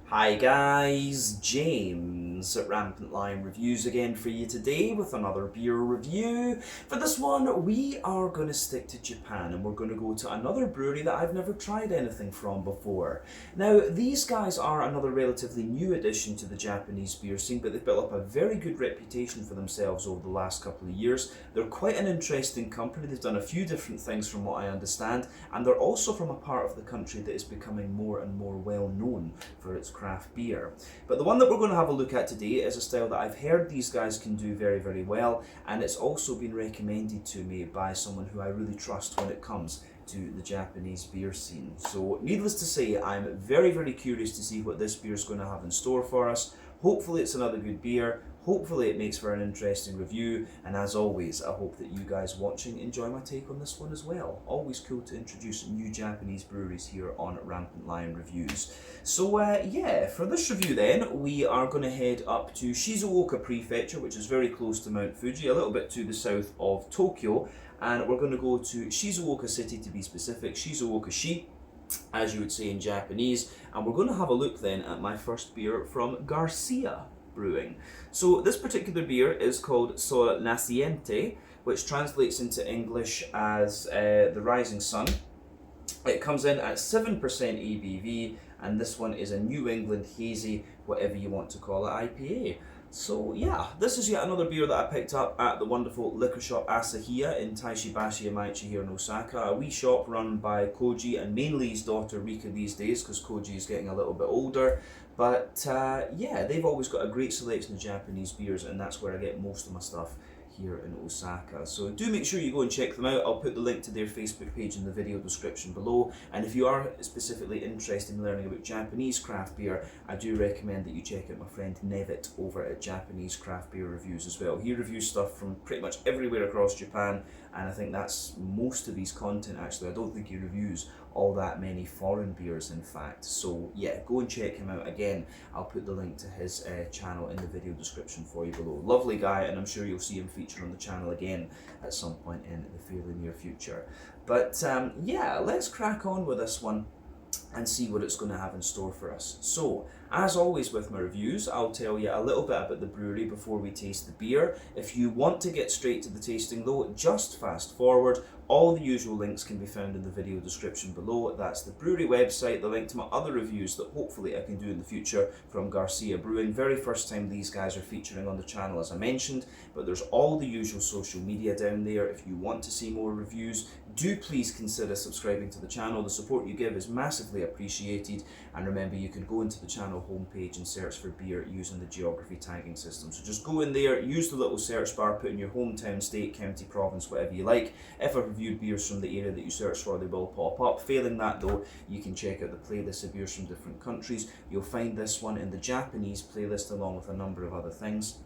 Hi guys, James at Rampant Lion Reviews again for you today with another beer review. For this one, we are going to stick to Japan and we're going to go to another brewery that I've never tried anything from before. Now, these guys are another relatively new addition to the Japanese beer scene, but they've built up a very good reputation for themselves over the last couple of years. They're quite an interesting company. They've done a few different things from what I understand, and they're also from a part of the country that is becoming more and more well known for its craft beer. But the one that we're going to have a look at today is a style that I've heard these guys can do very, very well, and it's also been recommended to me by someone who I really trust when it comes to the Japanese beer scene. So needless to say, I'm very, very curious to see what this beer is going to have in store for us. Hopefully it's another good beer. Hopefully it makes for an interesting review, and as always, I hope that you guys watching enjoy my take on this one as well. Always cool to introduce new Japanese breweries here on Rampant Lion Reviews. So yeah, for this review then, we are going to head up to Shizuoka Prefecture, which is very close to Mount Fuji, a little bit to the south of Tokyo, and we're going to go to Shizuoka City to be specific, Shizuoka-shi, as you would say in Japanese, and we're going to have a look then at my first beer from Garcia Brewing. So this particular beer is called Naciente, which translates into English as the Rising Sun. It comes in at 7% ABV, and this one is a New England Hazy, whatever you want to call it, IPA. So yeah, this is yet another beer that I picked up at the wonderful liquor shop Asahiya in Taishibashi Yamaichi here in Osaka, a wee shop run by Koji and mainly his daughter Rika these days, because Koji is getting a little bit older. But yeah, they've always got a great selection of Japanese beers, and that's where I get most of my stuff here in Osaka. So do make sure you go and check them out. I'll put the link to their Facebook page in the video description below, and if you are specifically interested in learning about Japanese craft beer, I do recommend that you check out my friend Nevit over at Japanese Craft Beer Reviews as well. He reviews stuff from pretty much everywhere across Japan, and I think that's most of his content actually. I don't think he reviews all that many foreign beers in fact. So yeah, go and check him out. Again, I'll put the link to his channel in the video description for you below. Lovely guy, and I'm sure you'll see him featured on the channel again at some point in the fairly near future. But yeah, let's crack on with this one and see what it's going to have in store for us. So, as always with my reviews, I'll tell you a little bit about the brewery before we taste the beer. If you want to get straight to the tasting though, just fast forward. All the usual links can be found in the video description below. That's the brewery website, the link to my other reviews that hopefully I can do in the future from Garcia Brewing. Very first time these guys are featuring on the channel as I mentioned, but there's all the usual social media down there. If you want to see more reviews, do please consider subscribing to the channel. The support you give is massively appreciated, and remember you can go into the channel homepage and search for beer using the geography tagging system. So just go in there, use the little search bar, put in your hometown, state, county, province, whatever you like. If I've reviewed beers from the area that you search for, they will pop up. Failing that though, you can check out the playlist of beers from different countries. You'll find this one in the Japanese playlist along with a number of other things.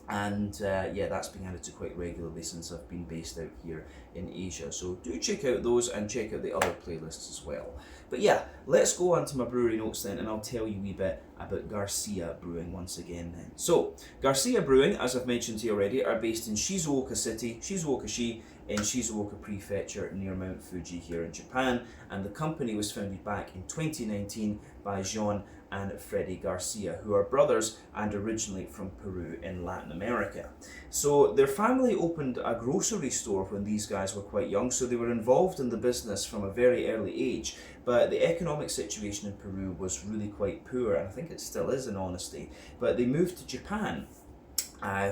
And yeah, that's been added to quite regularly since I've been based out here in Asia. So do check out those and check out the other playlists as well. But yeah, let's go on to my brewery notes then, and I'll tell you a wee bit about Garcia Brewing once again then. So, Garcia Brewing, as I've mentioned to you already, are based in Shizuoka City, Shizuoka-shi, in Shizuoka Prefecture near Mount Fuji here in Japan, and the company was founded back in 2019 by Jean and Freddie Garcia, who are brothers and originally from Peru in Latin America. So their family opened a grocery store when these guys were quite young, so they were involved in the business from a very early age, but the economic situation in Peru was really quite poor, and I think it still is in honesty, but they moved to Japan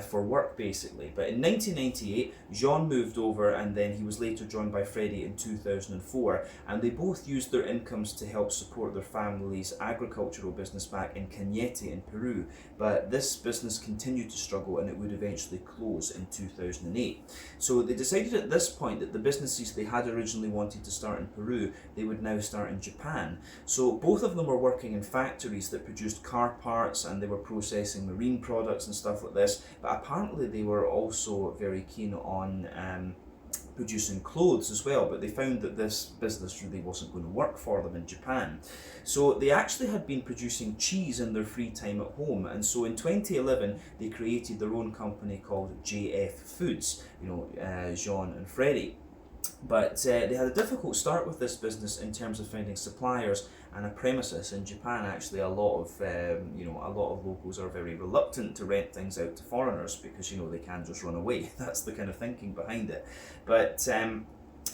for work basically. But in 1998, Jean moved over, and then he was later joined by Freddie in 2004, and they both used their incomes to help support their family's agricultural business back in Cañete in Peru. But this business continued to struggle, and it would eventually close in 2008. So they decided at this point that the businesses they had originally wanted to start in Peru, they would now start in Japan. So both of them were working in factories that produced car parts, and they were processing marine products and stuff like this. But apparently they were also very keen on producing clothes as well, but they found that this business really wasn't going to work for them in Japan. So they actually had been producing cheese in their free time at home, and so in 2011 they created their own company called JF Foods, Jean and Freddie. But they had a difficult start with this business in terms of finding suppliers and a premises. In Japan, actually, a lot of a lot of locals are very reluctant to rent things out to foreigners because they can just run away. That's the kind of thinking behind it. But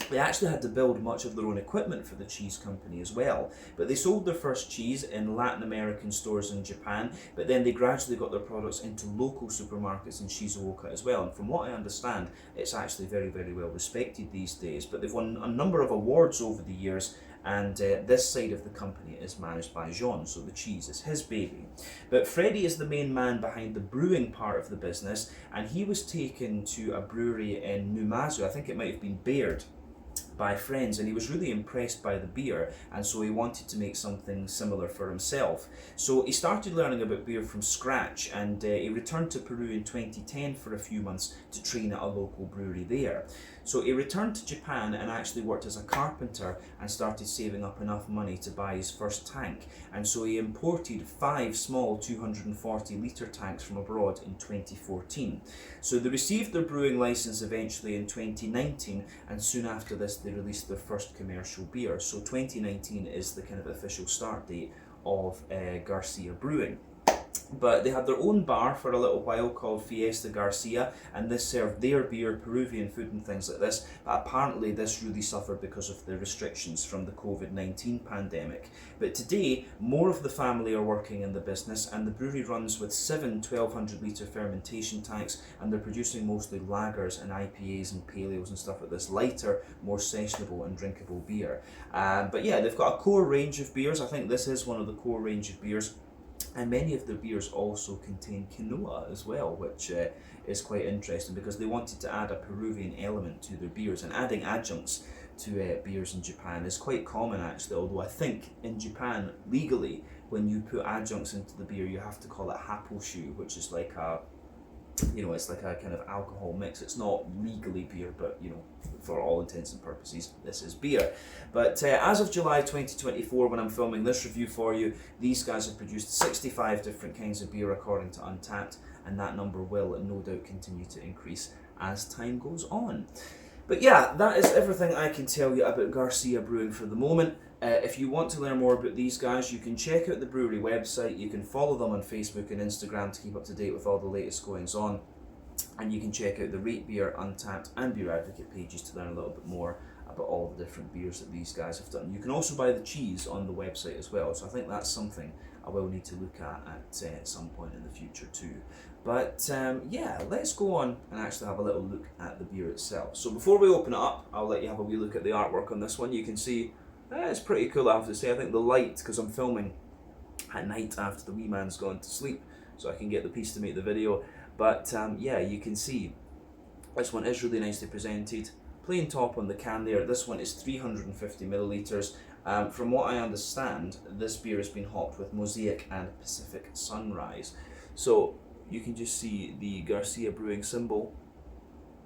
they actually had to build much of their own equipment for the cheese company as well. But they sold their first cheese in Latin American stores in Japan, but then they gradually got their products into local supermarkets in Shizuoka as well. And from what I understand, it's actually very, very well respected these days. But they've won a number of awards over the years, and this side of the company is managed by Jean, so the cheese is his baby. But Freddie is the main man behind the brewing part of the business, and he was taken to a brewery in Numazu, I think it might have been Baird, by friends, and he was really impressed by the beer, and so he wanted to make something similar for himself. So he started learning about beer from scratch, and he returned to Peru in 2010 for a few months to train at a local brewery there. So he returned to Japan and actually worked as a carpenter and started saving up enough money to buy his first tank, and so he imported 5 small 240 litre tanks from abroad in 2014. So they received their brewing license eventually in 2019, and soon after this they released their first commercial beer. So 2019 is the kind of official start date of Garcia Brewing. But they had their own bar for a little while called Fiesta Garcia, and this served their beer, Peruvian food and things like this. But apparently this really suffered because of the restrictions from the COVID-19 pandemic. But today, more of the family are working in the business, and the brewery runs with 7 1,200 litre fermentation tanks, and they're producing mostly lagers and IPAs and pale ales and stuff like this, lighter, more sessionable and drinkable beer. But yeah, they've got a core range of beers. I think this is one of the core range of beers. And many of their beers also contain quinoa as well, which is quite interesting because they wanted to add a Peruvian element to their beers, and adding adjuncts to beers in Japan is quite common actually, although I think in Japan legally when you put adjuncts into the beer you have to call it happoshu, which is like a it's like a kind of alcohol mix. It's not legally beer, but for all intents and purposes, this is beer. But as of July 2024, when I'm filming this review for you, these guys have produced 65 different kinds of beer according to Untappd, and that number will no doubt continue to increase as time goes on. But yeah, that is everything I can tell you about Garcia Brewing for the moment. If you want to learn more about these guys, you can check out the brewery website, you can follow them on Facebook and Instagram to keep up to date with all the latest goings on, and you can check out the Rate Beer, Untappd and Beer Advocate pages to learn a little bit more about all the different beers that these guys have done. You can also buy the cheese on the website as well, so I think that's something I will need to look at some point in the future too. But yeah, let's go on and actually have a little look at the beer itself. So before we open it up, I'll let you have a wee look at the artwork on this one. You can see it's pretty cool, I have to say. I think the light, because I'm filming at night after the wee man's gone to sleep, so I can get the piece to make the video. But yeah, you can see this one is really nicely presented. Plain top on the can there. This one is 350 millilitres. From what I understand, this beer has been hopped with Mosaic and Pacific Sunrise. So you can just see the Garcia Brewing symbol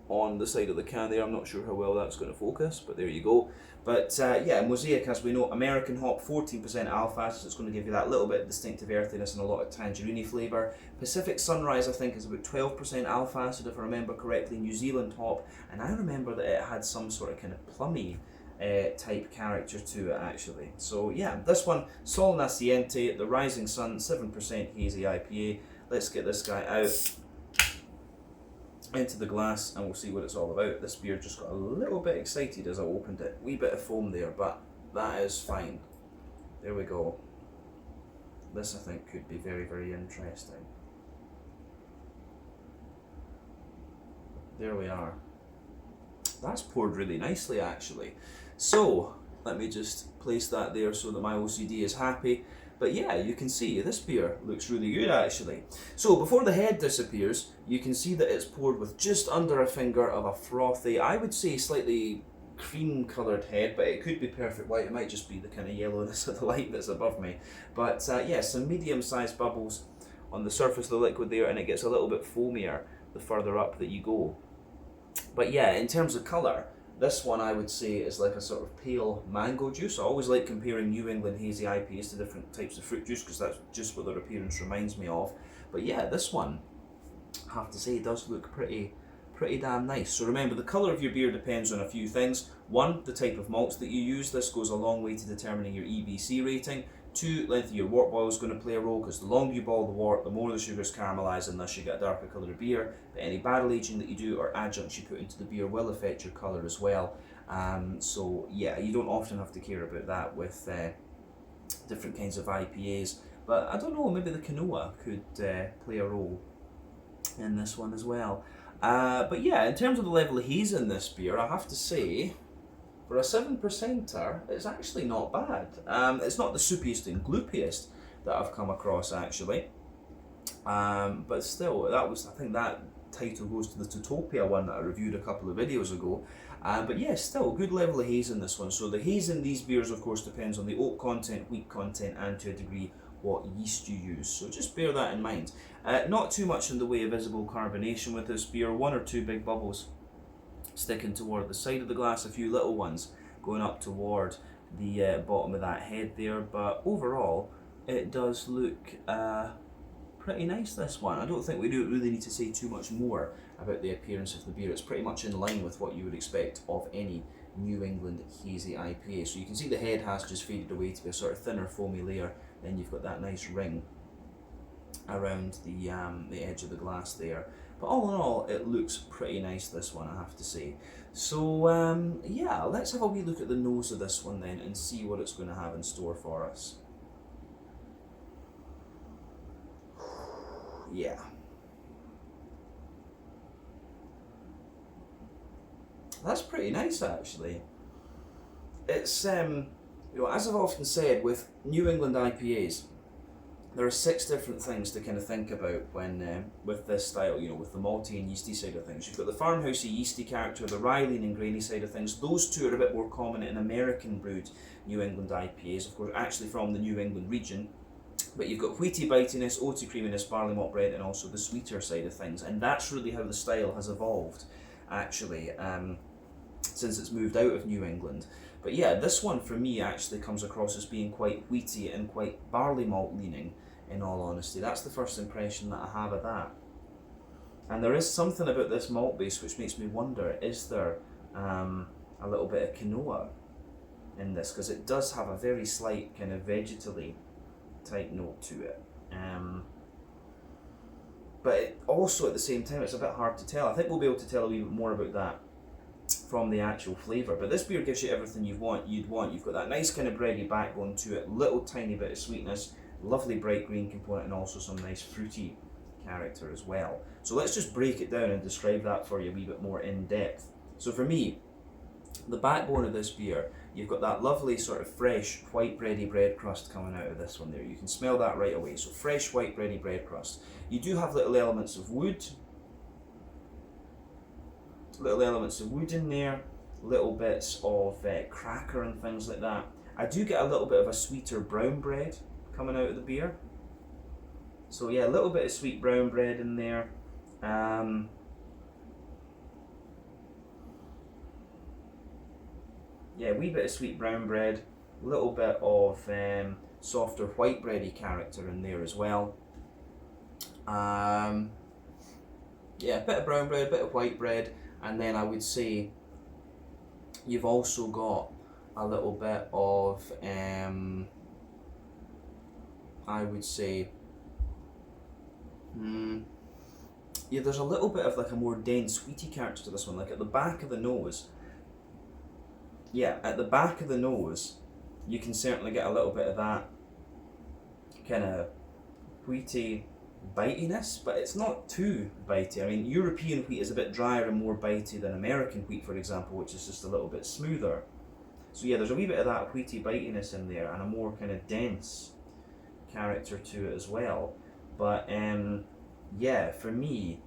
on the side of the can there. I'm not sure how well that's going to focus, but there you go. But yeah, Mosaic, as we know, American hop, 14% alpha, so it's going to give you that little bit of distinctive earthiness and a lot of tangerine flavour. Pacific Sunrise, I think, is about 12% alpha acid, if I remember correctly, New Zealand hop, and I remember that it had some sort of kind of plummy type character to it actually. So yeah, this one, Sol Naciente, the Rising Sun, 7% hazy IPA. Let's get this guy out into the glass and we'll see what it's all about. This beer just got a little bit excited as I opened it. Wee bit of foam there, but that is fine. There we go. This I think could be very, very interesting. There we are. That's poured really nicely actually. So let me just place that there so that my OCD is happy. But yeah, you can see this beer looks really good actually. So before the head disappears, you can see that it's poured with just under a finger of a frothy, I would say slightly cream coloured head, but it could be perfect white. It might just be the kind of yellowness of the light that's above me. But yeah, some medium sized bubbles on the surface of the liquid there, and it gets a little bit foamier the further up that you go. But yeah, in terms of colour, this one I would say is like a sort of pale mango juice. I always like comparing New England hazy IPAs to different types of fruit juice because that's just what their appearance reminds me of. But yeah, this one, I have to say, does look pretty pretty damn nice. So remember, the colour of your beer depends on a few things. One, the type of malts that you use. This goes a long way to determining your EBC rating. Two, length of your wort boil is going to play a role, because the longer you boil the wort, the more the sugars caramelize, and thus you get a darker colour of beer. But any barrel aging that you do or adjuncts you put into the beer will affect your colour as well. So yeah, you don't often have to care about that with different kinds of IPAs. But I don't know, maybe the quinoa could play a role in this one as well. But yeah, in terms of the level of haze in this beer, I have to say, for a 7%er, it's actually not bad. It's not the soupiest and gloopiest that I've come across, actually. But still, I think that title goes to the Totopia one that I reviewed a couple of videos ago. But yeah, still, good level of haze in this one. So the haze in these beers, of course, depends on the oak content, wheat content, and to a degree, what yeast you use. So just bear that in mind. Not too much in the way of visible carbonation with this beer. One or two big bubbles sticking toward the side of the glass, a few little ones going up toward the bottom of that head there. But overall, it does look pretty nice, this one. I don't think we really need to say too much more about the appearance of the beer. It's pretty much in line with what you would expect of any New England hazy IPA. So you can see the head has just faded away to be a sort of thinner foamy layer. Then you've got that nice ring around the edge of the glass there. But all in all, it looks pretty nice, this one, I have to say. So yeah, let's have a wee look at the nose of this one then and see what it's going to have in store for us. Yeah. That's pretty nice, actually. It's, you know, as I've often said, with New England IPAs, there are 6 different things to kind of think about when with this style, you know, with the malty and yeasty side of things. You've got the farmhousey yeasty character, the rye lean and grainy side of things. Those two are a bit more common in American brewed New England IPAs, of course, actually from the New England region. But you've got wheaty bitiness, oaty creaminess, barley malt bread, and also the sweeter side of things. And that's really how the style has evolved, actually, since it's moved out of New England. But yeah, this one for me actually comes across as being quite wheaty and quite barley malt leaning, in all honesty. That's the first impression that I have of that. And there is something about this malt base which makes me wonder, is there a little bit of quinoa in this? Because it does have a very slight kind of vegetally type note to it. But it also at the same time, it's a bit hard to tell. I think we'll be able to tell a wee bit more about that from the actual flavour. But this beer gives you everything you'd want. You've got that nice kind of bready backbone to it, little tiny bit of sweetness, lovely bright green component, and also some nice fruity character as well. So let's just break it down and describe that for you a wee bit more in depth. So for me, the backbone of this beer, you've got that lovely sort of fresh white bready bread crust coming out of this one there. You can smell that right away. So fresh white bready bread crust. You do have little elements of wood, in there, little bits of cracker and things like that. I do get a little bit of a sweeter brown bread coming out of the beer. So yeah, a little bit of sweet brown bread in there. Yeah, a wee bit of sweet brown bread, a little bit of softer white bready character in there as well. Yeah, a bit of brown bread, a bit of white bread, and then I would say you've also got a little bit of, I would say, yeah, there's a little bit of like a more dense wheaty character to this one, like at the back of the nose. Yeah, at the back of the nose, you can certainly get a little bit of that kind of wheaty bitiness, but it's not too bitey. I mean, European wheat is a bit drier and more bitey than American wheat, for example, which is just a little bit smoother. So yeah, there's a wee bit of that wheaty bitiness in there and a more kind of dense character to it as well. But yeah, for me,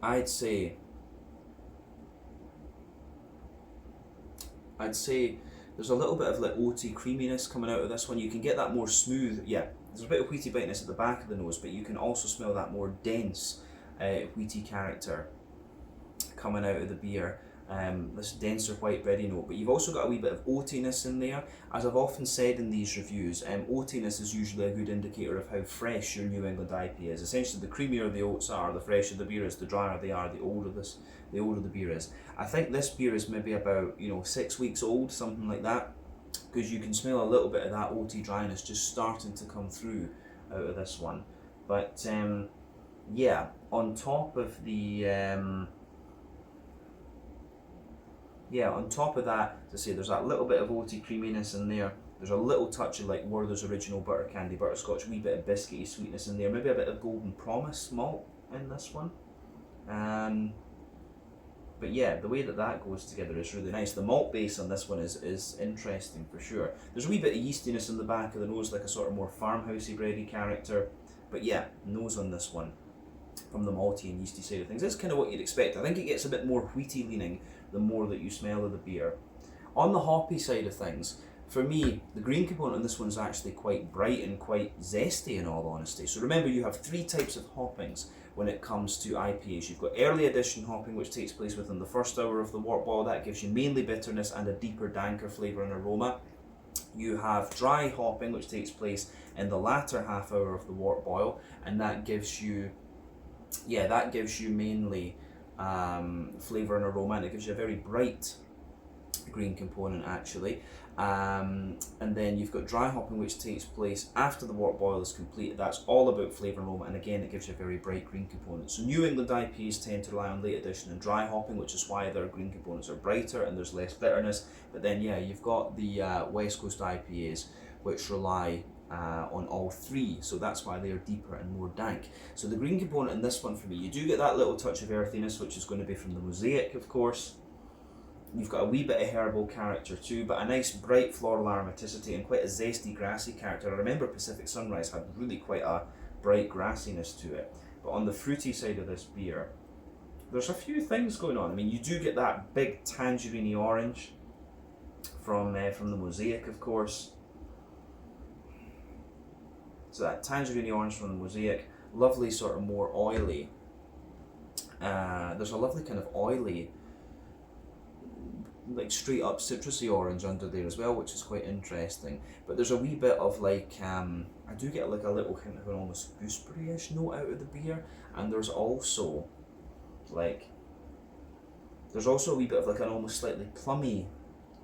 I'd say there's a little bit of like oaty creaminess coming out of this one. You can get that more smooth, yeah, there's a bit of wheaty bitiness at the back of the nose, but you can also smell that more dense wheaty character coming out of the beer. this denser white berry note, but you've also got a wee bit of oatiness in there. As I've often said in these reviews, oatiness is usually a good indicator of how fresh your New England IPA is. Essentially, the creamier the oats are, the fresher the beer is, the drier they are, the older the beer is. I think this beer is maybe about 6 weeks old, something like that, because you can smell a little bit of that oaty dryness just starting to come through out of this one. But yeah, on top of the on top of that, to say there's that little bit of oaty creaminess in there. There's a little touch of like Werther's Original Butter Candy Butterscotch, a wee bit of biscuity sweetness in there, maybe a bit of Golden Promise malt in this one. But yeah, the way that goes together is really nice. The malt base on this one is interesting for sure. There's a wee bit of yeastiness in the back of the nose, like a sort of more farmhousey bready character. But yeah, nose on this one, from the malty and yeasty side of things, it's kind of what you'd expect. I think it gets a bit more wheaty leaning the more that you smell of the beer. On the hoppy side of things, for me, the green component on this one's actually quite bright and quite zesty in all honesty. So remember, you have 3 types of hoppings when it comes to IPAs. You've got early addition hopping, which takes place within the first hour of the wort boil. That gives you mainly bitterness and a deeper, danker flavour and aroma. You have dry hopping, which takes place in the latter half hour of the wort boil, and that gives you mainly flavour and aroma, and it gives you a very bright green component actually. And then you've got dry hopping, which takes place after the wort boil is complete. That's all about flavour and aroma, and again it gives you a very bright green component. So New England IPAs tend to rely on late addition and dry hopping, which is why their green components are brighter and there's less bitterness. But then you've got the West Coast IPAs, which rely on all 3, so that's why they are deeper and more dank. So the green component in this one for me, you do get that little touch of earthiness, which is going to be from the mosaic, of course. You've got a wee bit of herbal character too, but a nice bright floral aromaticity and quite a zesty grassy character. I remember Pacific Sunrise had really quite a bright grassiness to it. But on the fruity side of this beer, there's a few things going on. I mean, you do get that big tangerine orange from the mosaic, of course. So that tangerine orange from the mosaic, lovely sort of more oily. There's a lovely kind of oily, like straight up citrusy orange under there as well, which is quite interesting. But there's a wee bit of like, I do get like a little kind of an almost gooseberry-ish note out of the beer, and there's also a wee bit of like an almost slightly plummy,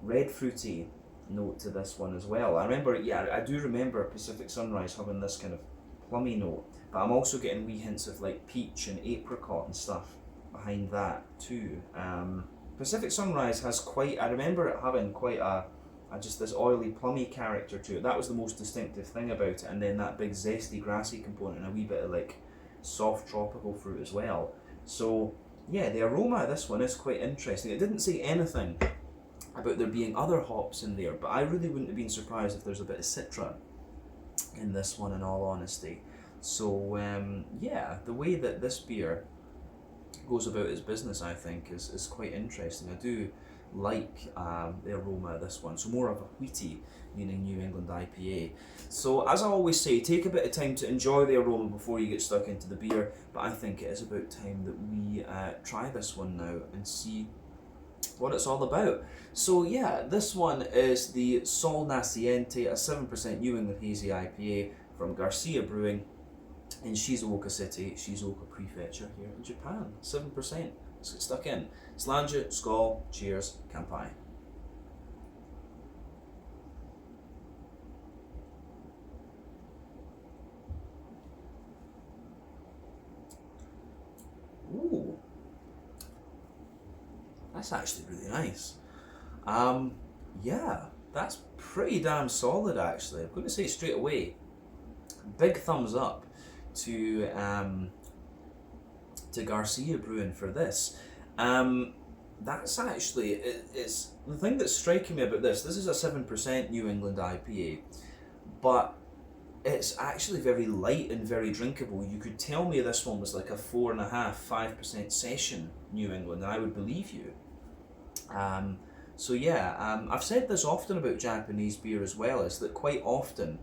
red fruity note to this one as well. I do remember Pacific Sunrise having this kind of plummy note, but I'm also getting wee hints of like peach and apricot and stuff behind that too. Pacific Sunrise has I remember it having quite just this oily plummy character to it. That was the most distinctive thing about it, and then that big zesty grassy component and a wee bit of like soft tropical fruit as well. So yeah, the aroma of this one is quite interesting. It didn't say anything about there being other hops in there, but I really wouldn't have been surprised if there's a bit of Citra in this one in all honesty. So yeah, the way that this beer goes about its business, I think, is quite interesting. I do like the aroma of this one, so more of a wheaty meaning New England IPA. So as I always say, take a bit of time to enjoy the aroma before you get stuck into the beer, but I think it is about time that we try this one now and see what it's all about. So yeah, this one is the Sol Naciente, a 7% New England Hazy IPA from Garcia Brewing in Shizuoka City, Shizuoka Prefecture here in Japan. 7%. Let's get stuck in. Slange, skål, cheers, kanpai. Ooh. That's actually really nice. Yeah, that's pretty damn solid actually. I'm going to say straight away, big thumbs up to Garcia Brewing for this. That's actually, it's the thing that's striking me about this. This is a 7% New England IPA, but it's actually very light and very drinkable. You could tell me this one was like a 4.5–5% session New England, and I would believe you. So yeah, I've said this often about Japanese beer as well, is that quite often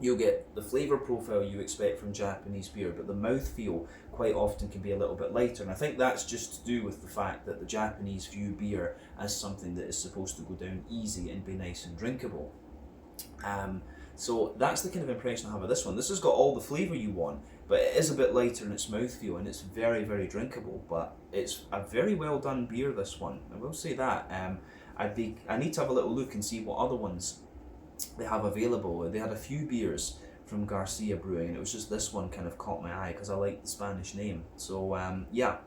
you'll get the flavour profile you expect from Japanese beer, but the mouthfeel quite often can be a little bit lighter. And I think that's just to do with the fact that the Japanese view beer as something that is supposed to go down easy and be nice and drinkable. So that's the kind of impression I have of this one. This has got all the flavour you want, but it is a bit lighter in its mouthfeel, and it's very, very drinkable. But it's a very well done beer, this one. I will say that. I need to have a little look and see what other ones they have available. They had a few beers from Garcia Brewing, and it was just this one kind of caught my eye because I like the Spanish name. So yeah,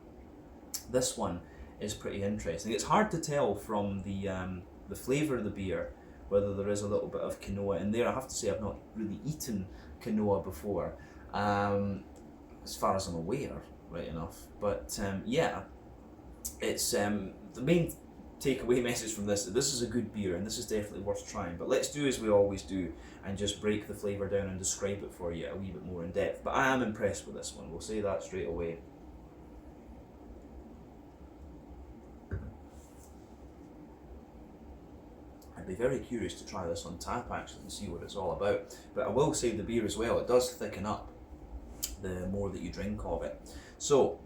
this one is pretty interesting. It's hard to tell from the flavour of the beer whether there is a little bit of quinoa in there. I have to say I've not really eaten quinoa before, as far as I'm aware, right enough. But yeah, it's the main takeaway message from this: this is a good beer and this is definitely worth trying. But let's do as we always do and just break the flavour down and describe it for you a wee bit more in depth. But I am impressed with this one, we'll say that straight away. I'd be very curious to try this on tap actually and see what it's all about. But I will say the beer as well, it does thicken up the more that you drink of it. So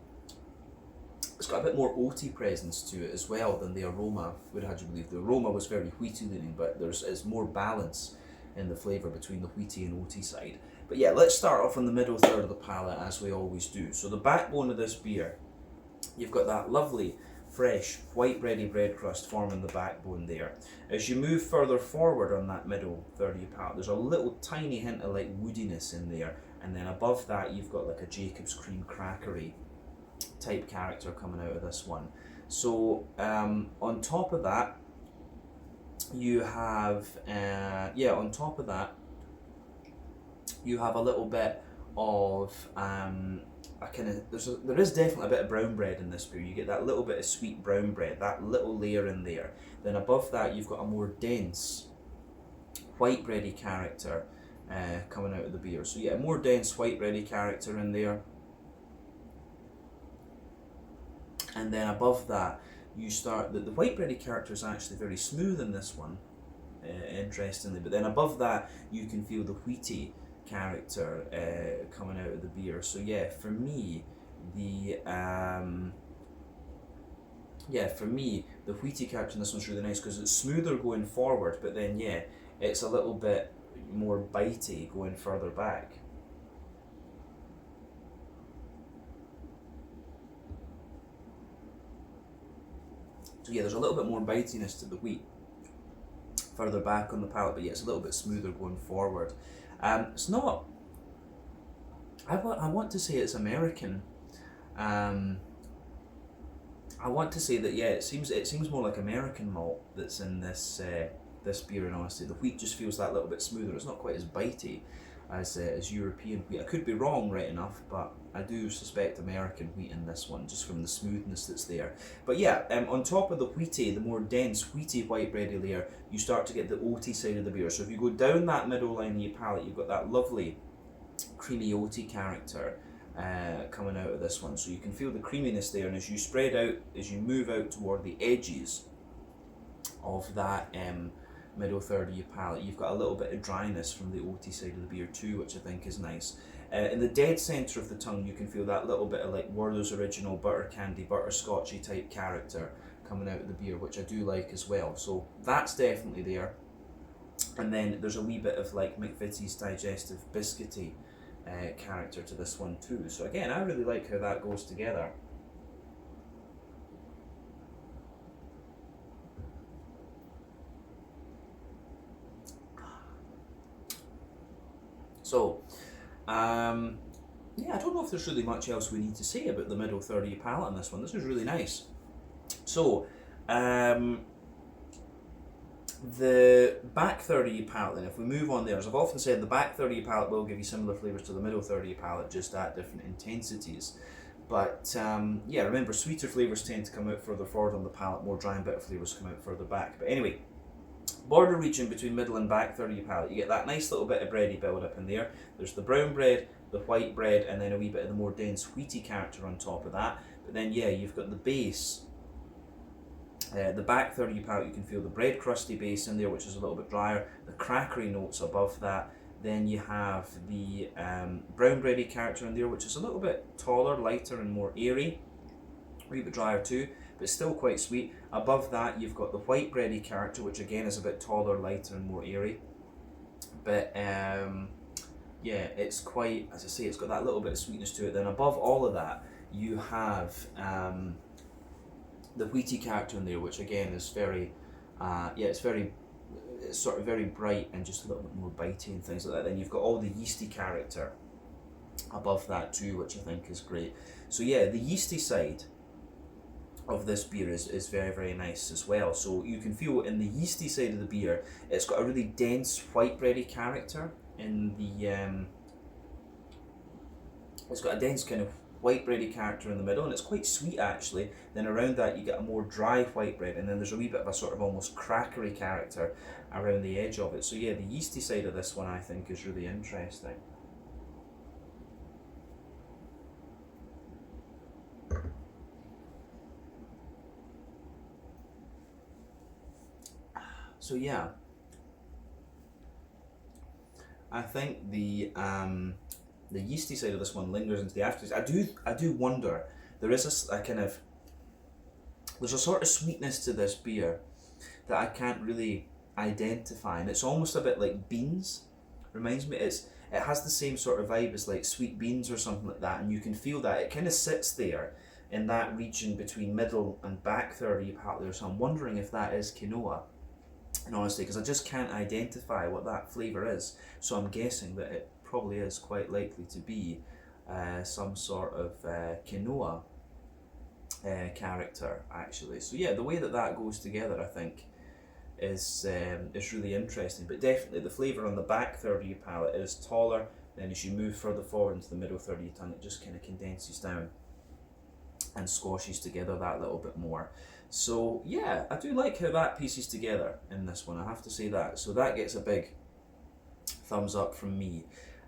it's got a bit more oaty presence to it as well than the aroma would have you believe. The aroma was very wheaty leaning, but it's more balance in the flavour between the wheaty and oaty side. But yeah, let's start off on the middle third of the palate as we always do. So the backbone of this beer, you've got that lovely fresh white bready bread crust forming the backbone there. As you move further forward on that middle third of your palate, there's a little tiny hint of like woodiness in there, and then above that you've got like a Jacob's cream crackery type character coming out of this one. So on top of that you have on top of that you have a little bit of there is definitely a bit of brown bread in this beer. You get that little bit of sweet brown bread, that little layer in there. Then above that you've got a more dense white bready character coming out of the beer. So yeah, a more dense white bready character in there. And then above that you start, the white bready character is actually very smooth in this one, interestingly. But then above that you can feel the wheaty character coming out of the beer. So yeah, for me the wheaty character in this one's really nice because it's smoother going forward, but then yeah, it's a little bit more bitey going further back. So yeah, there's a little bit more bitiness to the wheat further back on the palate, but yeah, it's a little bit smoother going forward. It's not, I want to say it's American. I want to say that yeah, it seems more like American malt that's in this this beer, and honestly the wheat just feels that little bit smoother. It's not quite as bitey as European wheat. I could be wrong right enough, but I do suspect American wheat in this one, just from the smoothness that's there. But yeah, on top of the wheaty, the more dense wheaty white bready layer, you start to get the oaty side of the beer. So if you go down that middle line of your palate, you've got that lovely creamy oaty character coming out of this one. So you can feel the creaminess there, and as you spread out, as you move out toward the edges of that middle third of your palate, you've got a little bit of dryness from the oaty side of the beer too, which I think is nice. In the dead centre of the tongue, you can feel that little bit of like Werther's Original butter candy, butterscotchy type character coming out of the beer, which I do like as well. So that's definitely there. And then there's a wee bit of like McVitie's digestive biscuity character to this one too. So again, I really like how that goes together. So, yeah, I don't know if there's really much else we need to say about the middle third of your palate on this one. This is really nice. So, the back third of your palate, then, if we move on there, as I've often said, the back third of your palate will give you similar flavours to the middle third of your palate, just at different intensities. But yeah, remember, sweeter flavours tend to come out further forward on the palate, more dry and bitter flavours come out further back. But anyway, border region between middle and back third of your palate, you get that nice little bit of bready build up in there. There's the brown bread, the white bread, and then a wee bit of the more dense wheaty character on top of that. But then yeah, you've got the base. The back third of your palate, you can feel the bread crusty base in there, which is a little bit drier. The crackery notes above that. Then you have the brown bready character in there, which is a little bit taller, lighter, and more airy. A wee bit drier too, but still quite sweet. Above that, you've got the white bready character, which again is a bit taller, lighter, and more airy. But yeah, it's quite, as I say, it's got that little bit of sweetness to it. Then above all of that, you have the wheaty character in there, which again is very, it's sort of very bright and just a little bit more bitey and things like that. Then you've got all the yeasty character above that too, which I think is great. So yeah, the yeasty side of this beer is very, very nice as well. So you can feel in the yeasty side of the beer, it's got a really dense white bready character in the it's got a dense kind of white bready character in the middle, and it's quite sweet actually. Then around that you get a more dry white bread, and then there's a wee bit of a sort of almost crackery character around the edge of it. So yeah, the yeasty side of this one I think is really interesting. So yeah, I think the yeasty side of this one lingers into the aftertaste. I do wonder, there is a kind of, there's a sort of sweetness to this beer that I can't really identify, and it's almost a bit like beans. Reminds me, it has the same sort of vibe as like sweet beans or something like that, and you can feel that it kind of sits there in that region between middle and back third of your palate there. So I'm wondering if that is quinoa. And honestly, because I just can't identify what that flavour is, so I'm guessing that it probably is quite likely to be some sort of quinoa character actually. So yeah, the way that goes together I think is really interesting. But definitely the flavour on the back third of your palate is taller. Then as you move further forward into the middle third of your tongue, it just kind of condenses down and squashes together that little bit more. So yeah, I do like how that pieces together in this one, I have to say that. So that gets a big thumbs up from me.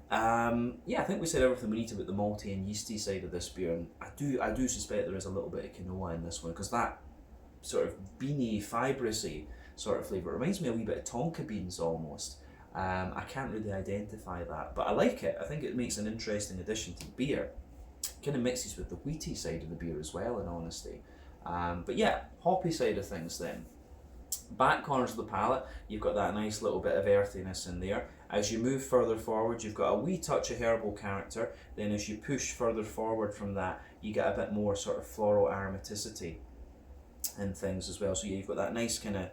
Yeah, I think we said everything we need about the malty and yeasty side of this beer, and I do suspect there is a little bit of quinoa in this one, because that sort of beany, fibrousy sort of flavour reminds me a wee bit of tonka beans almost. I can't really identify that, but I like it. I think it makes an interesting addition to the beer. Kind of mixes with the wheaty side of the beer as well, in honesty. But yeah, hoppy side of things then. Back corners of the palate, you've got that nice little bit of earthiness in there. As you move further forward, you've got a wee touch of herbal character. Then as you push further forward from that, you get a bit more sort of floral aromaticity and things as well. So yeah, you've got that nice kind of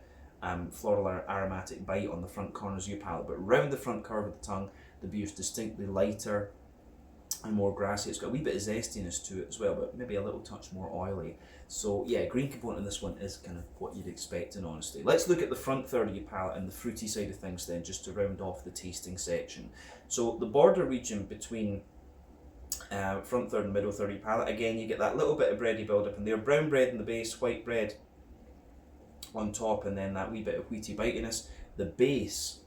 floral aromatic bite on the front corners of your palate. But round the front curve of the tongue, the beer's distinctly lighter and more grassy. It's got a wee bit of zestiness to it as well, but maybe a little touch more oily. So yeah, green component in this one is kind of what you'd expect in honesty. Let's look at the front third of your palate and the fruity side of things then, just to round off the tasting section. So the border region between front third and middle third of your palate, again you get that little bit of bready build up in there. Brown bread in the base, white bread on top, and then that wee bit of wheaty bitiness. The base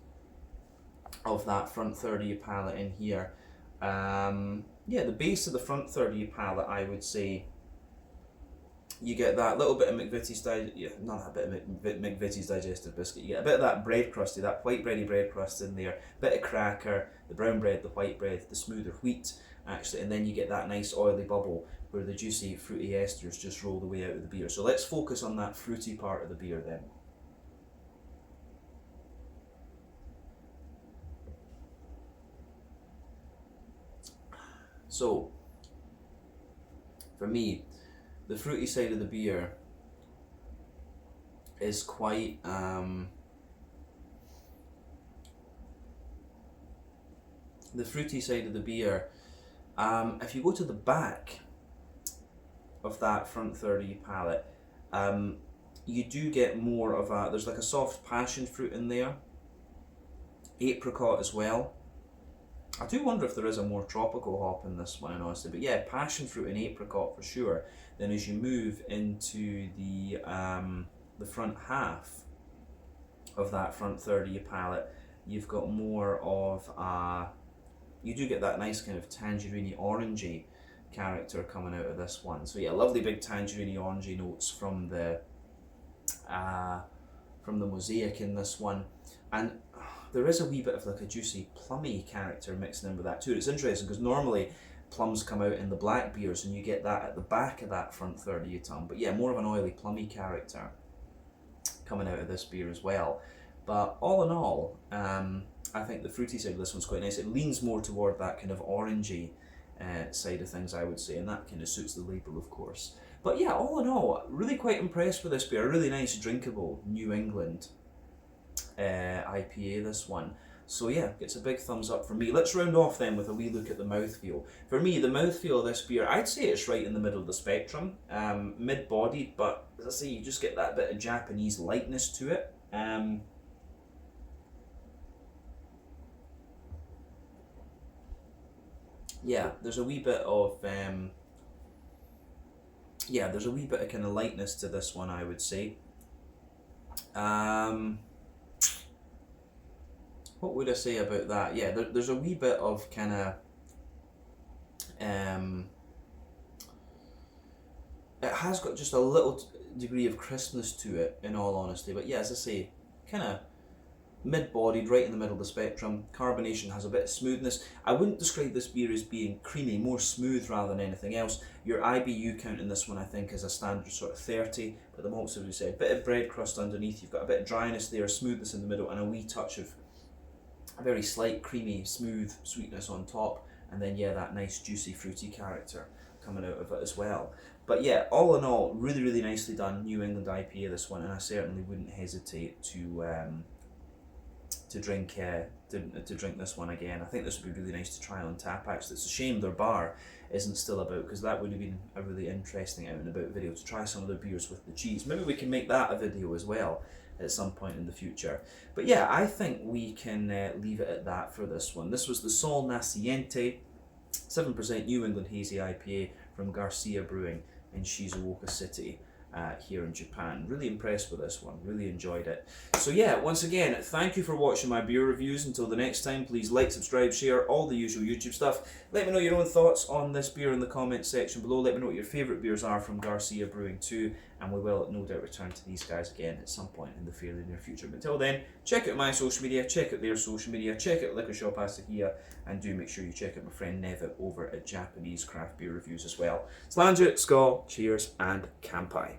of that front third of your palate in here, yeah, the base of the front third of your palate, I would say you get that little bit of McVitie's not that bit of McVitie's digestive biscuit. You get a bit of that bread crusty, that white bready bread crust in there, bit of cracker, the brown bread, the white bread, the smoother wheat actually, and then you get that nice oily bubble where the juicy fruity esters just roll the way out of the beer. So let's focus on that fruity part of the beer then. So for me, the fruity side of the beer is quite the fruity side of the beer, if you go to the back of that front third of your palate, you do get more of a, there's like a soft passion fruit in there, apricot as well. I do wonder if there is a more tropical hop in this one, honestly, but yeah, passion fruit and apricot for sure. Then as you move into the front half of that front third of your palate, you've got more of you do get that nice kind of tangerine orangey character coming out of this one. So yeah, lovely big tangerine orangey notes from the mosaic in this one. And there is a wee bit of like a juicy plummy character mixing in with that too. It's interesting because normally plums come out in the black beers and you get that at the back of that front third of your tongue. But yeah, more of an oily plummy character coming out of this beer as well. But all in all, I think the fruity side of this one's quite nice. It leans more toward that kind of orangey side of things, I would say, and that kind of suits the label, of course. But yeah, all in all, really quite impressed with this beer. A really nice, drinkable New England IPA, this one. So yeah, gets a big thumbs up from me. Let's round off then with a wee look at the mouthfeel. For me, the mouthfeel of this beer, I'd say it's right in the middle of the spectrum. Mid-bodied, but as I say, you just get that bit of Japanese lightness to it. Yeah, there's a wee bit of kind of lightness to this one, I would say. What would I say about that? Yeah, there's a wee bit of kind of it has got just a little degree of crispness to it, in all honesty. But yeah, as I say, kind of mid-bodied, right in the middle of the spectrum. Carbonation has a bit of smoothness. I wouldn't describe this beer as being creamy, more smooth rather than anything else. Your IBU count in this one, I think, is a standard sort of 30, but the malts, as we said, a bit of bread crust underneath. You've got a bit of dryness there, smoothness in the middle, and a wee touch of a very slight, creamy, smooth sweetness on top, and then yeah, that nice juicy fruity character coming out of it as well. But yeah, all in all, really, really nicely done New England IPA, this one, and I certainly wouldn't hesitate to drink this one again. I think this would be really nice to try on tap. Actually, it's a shame their bar isn't still about, because that would have been a really interesting out and about video to try some of their beers with the cheese. Maybe we can make that a video as well at some point in the future. But yeah, I think we can leave it at that for this one. This was the Sol Naciente 7% New England Hazy IPA from Garcia Brewing in Shizuoka City. Here in Japan. Really impressed with this one, really enjoyed it. So yeah, once again, thank you for watching my beer reviews. Until the next time, please like, subscribe, share, all the usual YouTube stuff. Let me know your own thoughts on this beer in the comments section below. Let me know what your favourite beers are from Garcia Brewing too, and we will no doubt return to these guys again at some point in the fairly near future. But until then, check out my social media, check out their social media, check out Liquor Shop Asahiya, and do make sure you check out my friend Nevitt over at Japanese Craft Beer Reviews as well. Slange, skål, cheers, and kampai.